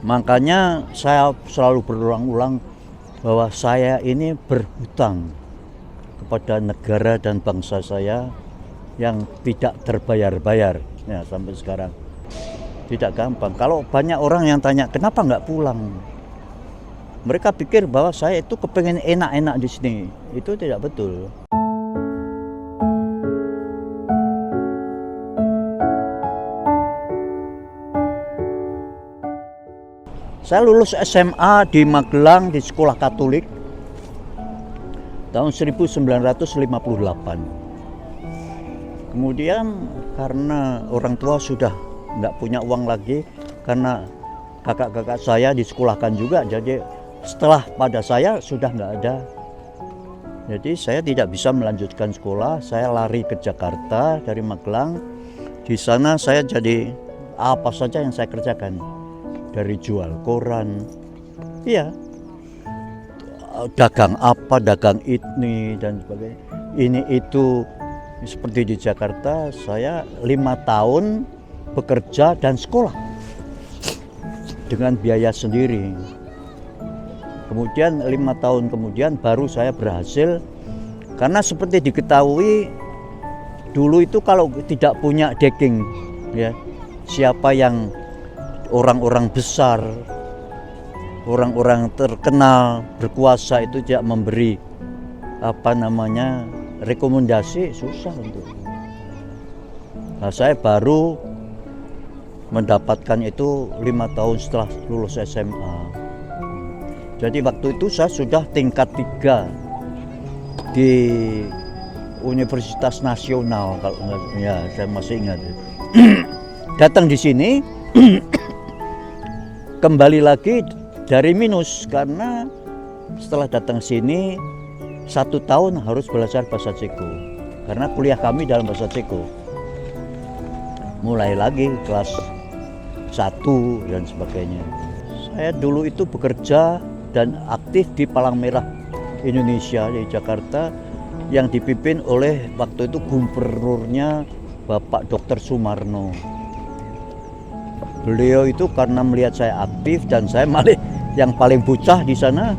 Makanya saya selalu berulang-ulang bahwa saya ini berhutang kepada negara dan bangsa saya yang tidak terbayar-bayar ya sampai sekarang. Tidak gampang. Kalau banyak orang yang tanya kenapa nggak pulang, mereka pikir bahwa saya itu kepengen enak-enak di sini. Itu tidak betul. Saya lulus SMA di Magelang di sekolah Katolik tahun 1958. Kemudian karena orang tua sudah nggak punya uang lagi, karena kakak-kakak saya disekolahkan juga, jadi setelah pada saya sudah nggak ada. Jadi saya tidak bisa melanjutkan sekolah, saya lari ke Jakarta dari Magelang. Di sana saya jadi apa saja yang saya kerjakan, dari jual koran, iya, dagang apa, dagang ini dan sebagainya. Ini itu seperti di Jakarta, saya 5 tahun bekerja dan sekolah dengan biaya sendiri. Kemudian 5 tahun kemudian baru saya berhasil, karena seperti diketahui dulu itu kalau tidak punya backing, ya, siapa yang orang-orang besar, orang-orang terkenal berkuasa itu tidak memberi rekomendasi, susah untuk. Nah, saya baru mendapatkan itu 5 tahun setelah lulus SMA. Jadi waktu itu saya sudah tingkat 3 di Universitas Nasional, kalau ya saya masih ingat. Datang di sini kembali lagi dari minus, karena setelah datang sini 1 tahun harus belajar bahasa Ceko, karena kuliah kami dalam bahasa Ceko. Mulai lagi kelas 1 dan sebagainya. Saya dulu itu bekerja dan aktif di Palang Merah Indonesia di Jakarta, yang dipimpin oleh waktu itu gubernurnya Bapak Dr. Sumarno. Beliau itu karena melihat saya aktif dan saya malah yang paling bocah di sana.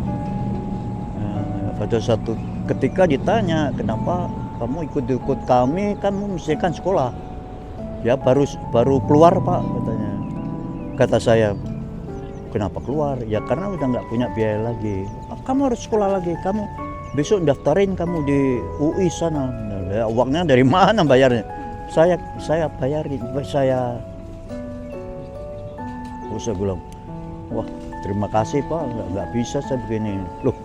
Pada satu ketika ditanya, kenapa kamu ikut-ikut kami, kamu mesti kan sekolah. Ya baru keluar Pak, katanya. Kata saya, kenapa keluar? Ya karena udah nggak punya biaya lagi. Kamu harus sekolah lagi, kamu besok daftarin kamu di UI sana. Ya, uangnya dari mana bayarnya? Saya bayarin, saya bilang, wah terima kasih Pak, nggak bisa saya begini. Loh,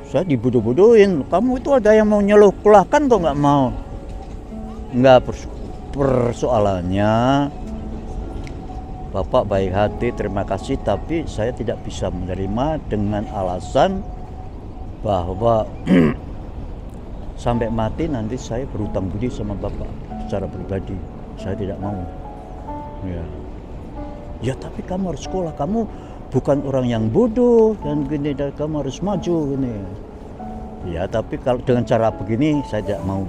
saya dibodoh-bodohin, kamu itu ada yang mau nyekolahkan kok nggak mau? Nggak, persoalannya Bapak baik hati, terima kasih, tapi saya tidak bisa menerima dengan alasan bahwa sampai mati nanti saya berhutang budi sama Bapak secara pribadi. Saya tidak mau. Ya tapi kamu harus sekolah, kamu bukan orang yang bodoh dan gini, dan kamu harus maju gini. Ya tapi kalau dengan cara begini saya tidak mau.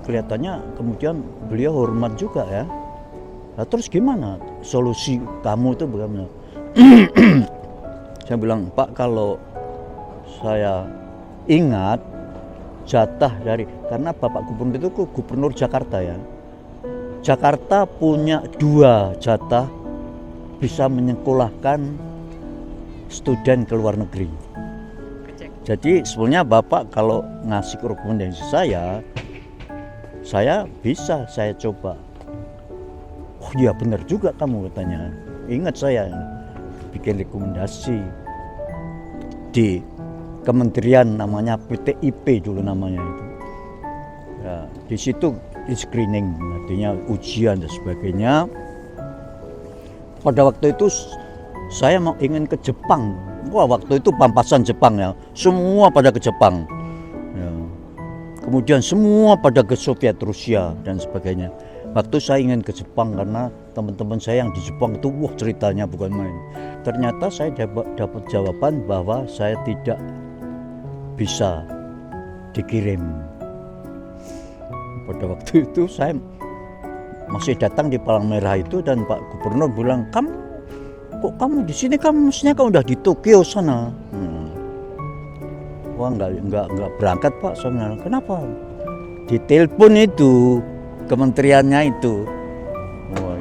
Kelihatannya kemudian beliau hormat juga ya. Nah, terus gimana solusi kamu itu bagaimana? Saya bilang, Pak, kalau saya ingat jatah dari, karena Bapak Gubernur itu Gubernur Jakarta ya. Jakarta punya 2 jatah bisa menyekolahkan studen ke luar negeri. Jadi sebenarnya Bapak kalau ngasih rekomendasi saya bisa, saya coba. Oh iya benar juga kamu, katanya. Ingat saya bikin rekomendasi di kementerian namanya PTIP dulu namanya itu. Ya, di situ di screening, artinya ujian dan sebagainya. Pada waktu itu saya ingin ke Jepang. Wah, waktu itu pampasan Jepang ya, semua pada ke Jepang. Ya. Kemudian semua pada ke Soviet Rusia dan sebagainya. Waktu saya ingin ke Jepang karena teman-teman saya yang di Jepang itu wah ceritanya bukan main. Ternyata saya dapat jawaban bahwa saya tidak bisa dikirim. Pada waktu itu saya masih datang di Palang Merah itu, dan Pak Gubernur bilang, kamu di sini, kamu mestinya udah di Tokyo sana. Wah, nggak berangkat Pak, saya. Kenapa? Ditelepon itu kementeriannya itu. Wah,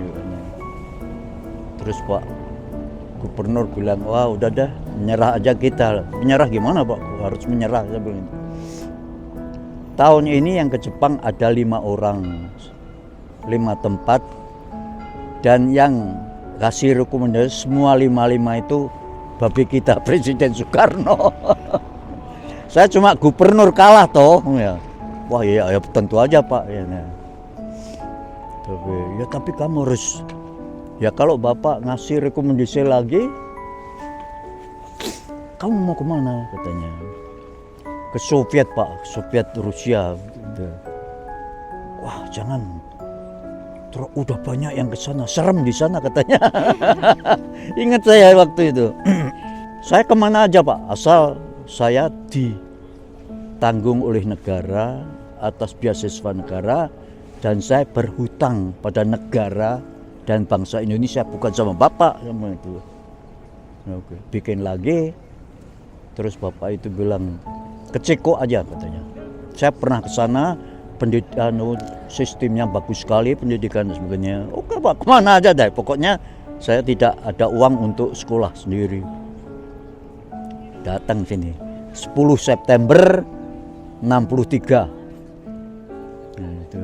terus Pak Gubernur bilang, wah udah dah, menyerah aja kita. Menyerah gimana Pak? Harus menyerah, saya bilang. Tahun ini yang ke Jepang ada 5 orang, 5 tempat, dan yang kasih rekomendasi semua 5 itu babi kita, Presiden Soekarno. Saya cuma gubernur kalah toh, ya. Wah ya tentu aja Pak. Tapi kamu harus, ya kalau Bapak ngasih rekomendasi lagi, kamu mau kemana katanya? Ke Soviet Pak, Soviet Rusia. Gitu. Wah jangan, udah banyak yang ke sana, serem di sana katanya. Ingat saya waktu itu. Saya kemana aja Pak, asal saya ditanggung oleh negara atas beasiswa negara, dan saya berhutang pada negara dan bangsa Indonesia, bukan sama Bapak sama itu. Oke. Bikin lagi, terus Bapak itu bilang ke Ceko aja katanya. Saya pernah ke sana, pendidikan sistemnya bagus sekali, pendidikan dan sebagainya. Oke Pak, kemana aja deh. Pokoknya saya tidak ada uang untuk sekolah sendiri. Datang sini 10 September 63. Itu.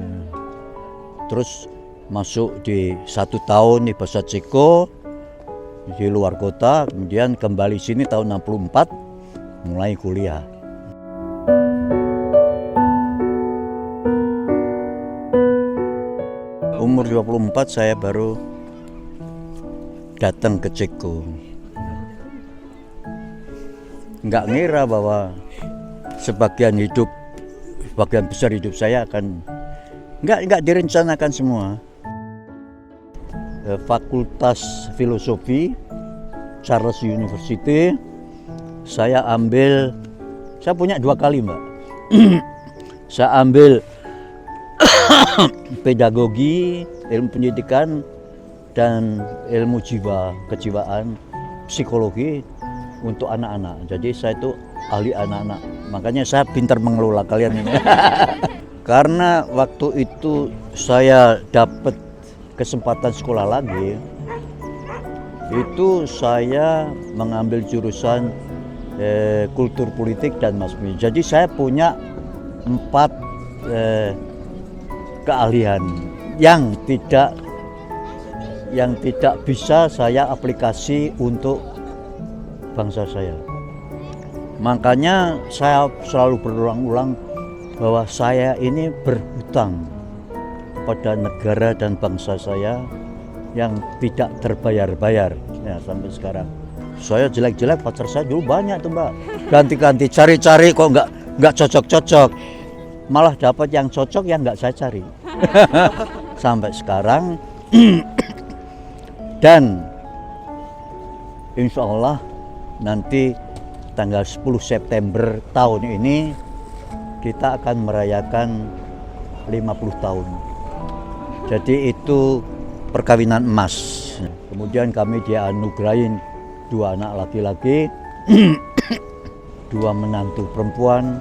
Terus masuk di 1 tahun di bahasa Ceko di luar kota, kemudian kembali sini tahun 64 mulai kuliah. Umur 24 saya baru datang ke Ceko. Nggak ngira bahwa sebagian besar hidup saya akan nggak direncanakan semua. Fakultas Filosofi Charles University saya punya 2 kali Mbak. Saya ambil pedagogi, ilmu pendidikan, dan ilmu kejiwaan, psikologi untuk anak-anak. Jadi saya itu ahli anak-anak. Makanya saya pintar mengelola kalian ini. Karena waktu itu saya dapat kesempatan sekolah lagi, itu saya mengambil jurusan kultur politik dan mass media. Jadi saya punya 4 keahlian yang tidak bisa saya aplikasi untuk bangsa saya. Makanya saya selalu berulang-ulang bahwa saya ini berhutang pada negara dan bangsa saya yang tidak terbayar-bayar ya, sampai sekarang. Saya jelek-jelek, pacar saya dulu banyak tuh Mbak, ganti-ganti, cari-cari kok nggak cocok-cocok, malah dapat yang cocok yang nggak saya cari. Sampai sekarang. Dan insya Allah nanti tanggal 10 September tahun ini kita akan merayakan 50 tahun. Jadi itu perkawinan emas. Kemudian kami dianugerahin 2 anak laki-laki, 2 menantu perempuan,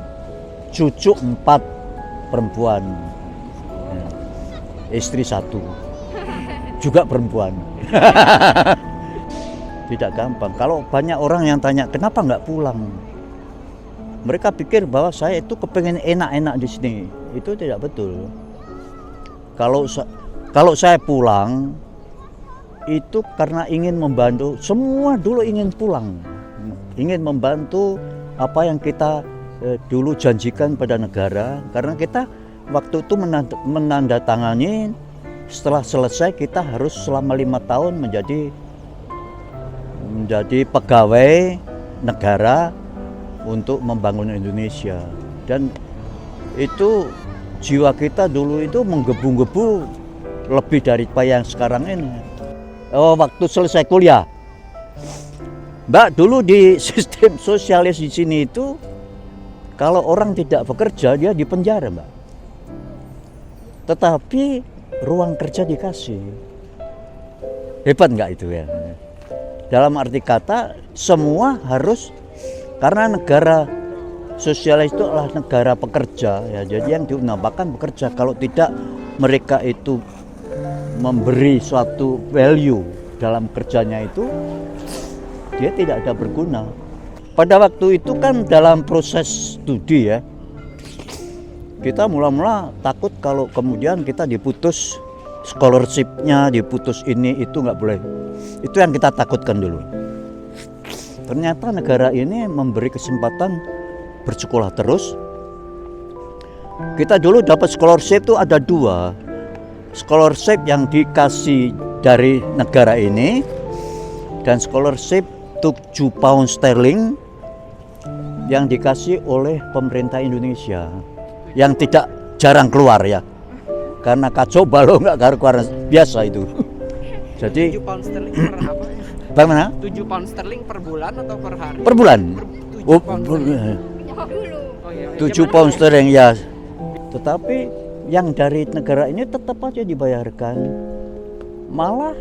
cucu 4 perempuan, istri 1 juga perempuan. Tidak gampang. Kalau banyak orang yang tanya kenapa nggak pulang, mereka pikir bahwa saya itu kepengen enak-enak di sini. Itu tidak betul. Kalau saya pulang itu karena ingin membantu. Semua dulu ingin pulang, ingin membantu apa yang kita dulu janjikan pada negara. Karena kita waktu itu menandatangani, setelah selesai kita harus selama 5 tahun menjadi pegawai negara untuk membangun Indonesia. Dan itu jiwa kita dulu itu menggebu-gebu lebih daripada yang sekarang ini. Waktu selesai kuliah, Mbak, dulu di sistem sosialis di sini itu kalau orang tidak bekerja dia dipenjara Mbak. Tetapi ruang kerja dikasih. Hebat nggak itu ya? Dalam arti kata semua harus, karena negara sosialis itu adalah negara pekerja ya, jadi yang diutamakan bekerja. Kalau tidak mereka itu memberi suatu value dalam kerjanya itu, dia tidak ada berguna. Pada waktu itu kan dalam proses studi ya, kita mula-mula takut kalau kemudian kita diputus scholarship-nya, diputus ini, itu nggak boleh. Itu yang kita takutkan dulu. Ternyata negara ini memberi kesempatan bersekolah terus. Kita dulu dapat scholarship itu ada 2. Scholarship yang dikasih dari negara ini dan scholarship 7 pound sterling yang dikasih oleh pemerintah Indonesia, yang tidak jarang keluar ya, karena kacau balau nggak karu-karuan biasa itu. Jadi 7 pound sterling per apa? Bagaimana? 7 pound sterling per bulan atau per hari? Per bulan. 7 pound sterling. 7 pound sterling ya. Tetapi yang dari negara ini tetap aja dibayarkan. Malah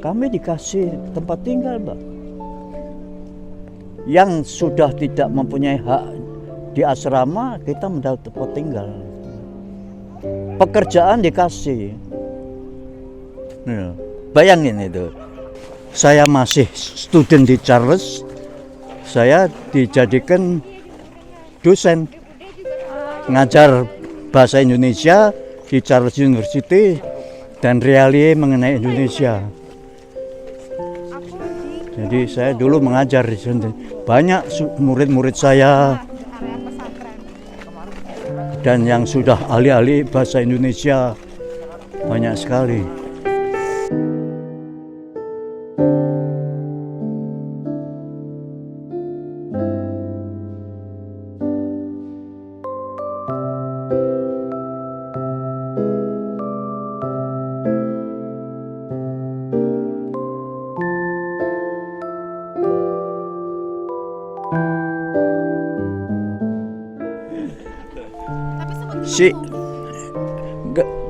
kami dikasih tempat tinggal, Mbak. Yang sudah tidak mempunyai hak di asrama, kita mendapat tempat tinggal. Pekerjaan dikasih. Bayangin itu. Saya masih student di Charles, saya dijadikan dosen ngajar bahasa Indonesia di Charles University dan realia mengenai Indonesia. Jadi saya dulu mengajar di sana. Banyak murid-murid saya dan yang sudah ahli-ahli bahasa Indonesia banyak sekali.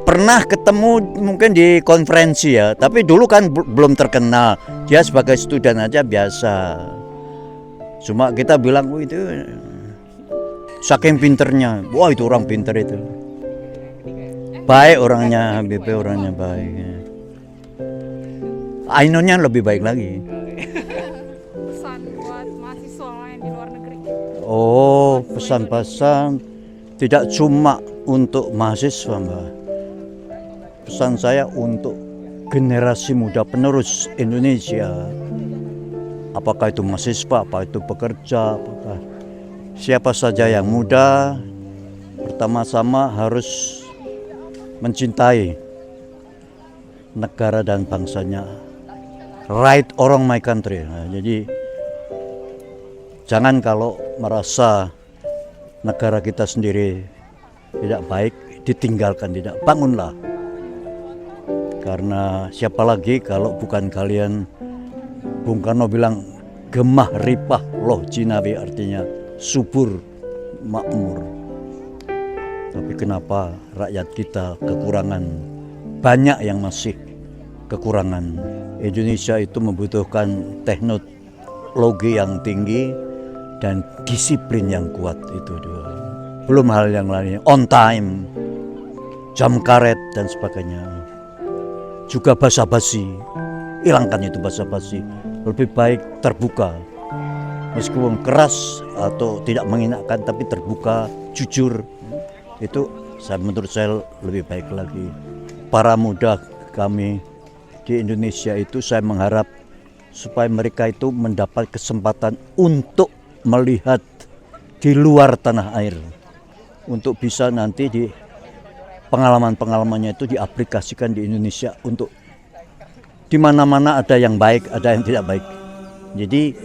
Pernah ketemu mungkin di konferensi ya, tapi dulu kan belum terkenal. Dia sebagai student aja biasa. Cuma kita bilang, oh itu saking pinternya, wah itu orang pinter itu. Baik orangnya, BP orangnya baik. Ainunnya lebih baik lagi. Pesan buat mahasiswa yang di luar negeri. Oh, pesan-pesan tidak cuma untuk mahasiswa, Mbak. Pesan saya untuk generasi muda penerus Indonesia. Apakah itu mahasiswa, apa itu pekerja, apakah siapa saja yang muda, pertama-tama harus mencintai negara dan bangsanya. Right or wrong my country. Nah, jadi jangan kalau merasa negara kita sendiri tidak baik, ditinggalkan, tidak, bangunlah. Karena siapa lagi kalau bukan kalian. Bung Karno bilang gemah ripah loh jinawi, artinya subur makmur. Tapi kenapa rakyat kita kekurangan? Banyak yang masih kekurangan. Indonesia itu membutuhkan teknologi yang tinggi dan disiplin yang kuat, itu dua. Belum hal yang lainnya, on time, jam karet dan sebagainya. Juga basa-basi, hilangkan itu basa-basi. Lebih baik terbuka, meskipun keras atau tidak mengenakan, tapi terbuka, jujur. Itu menurut saya lebih baik lagi. Para muda kami di Indonesia itu saya mengharap supaya mereka itu mendapat kesempatan untuk melihat di luar tanah air, untuk bisa nanti di pengalaman-pengalamannya itu diaplikasikan di Indonesia, untuk di mana-mana ada yang baik, ada yang tidak baik. Jadi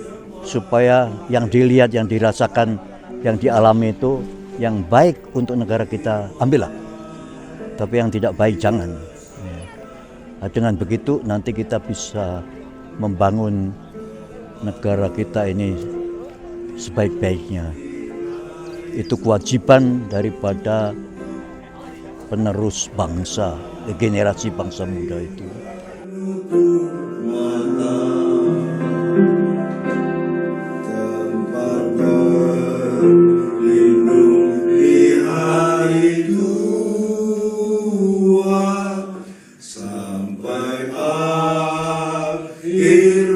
supaya yang dilihat, yang dirasakan, yang dialami itu yang baik untuk negara kita, ambillah. Tapi yang tidak baik jangan. Nah, dengan begitu nanti kita bisa membangun negara kita ini sebaik-baiknya. Itu kewajiban daripada penerus bangsa, generasi bangsa muda itu. Tempat berlindung di hari tua sampai akhir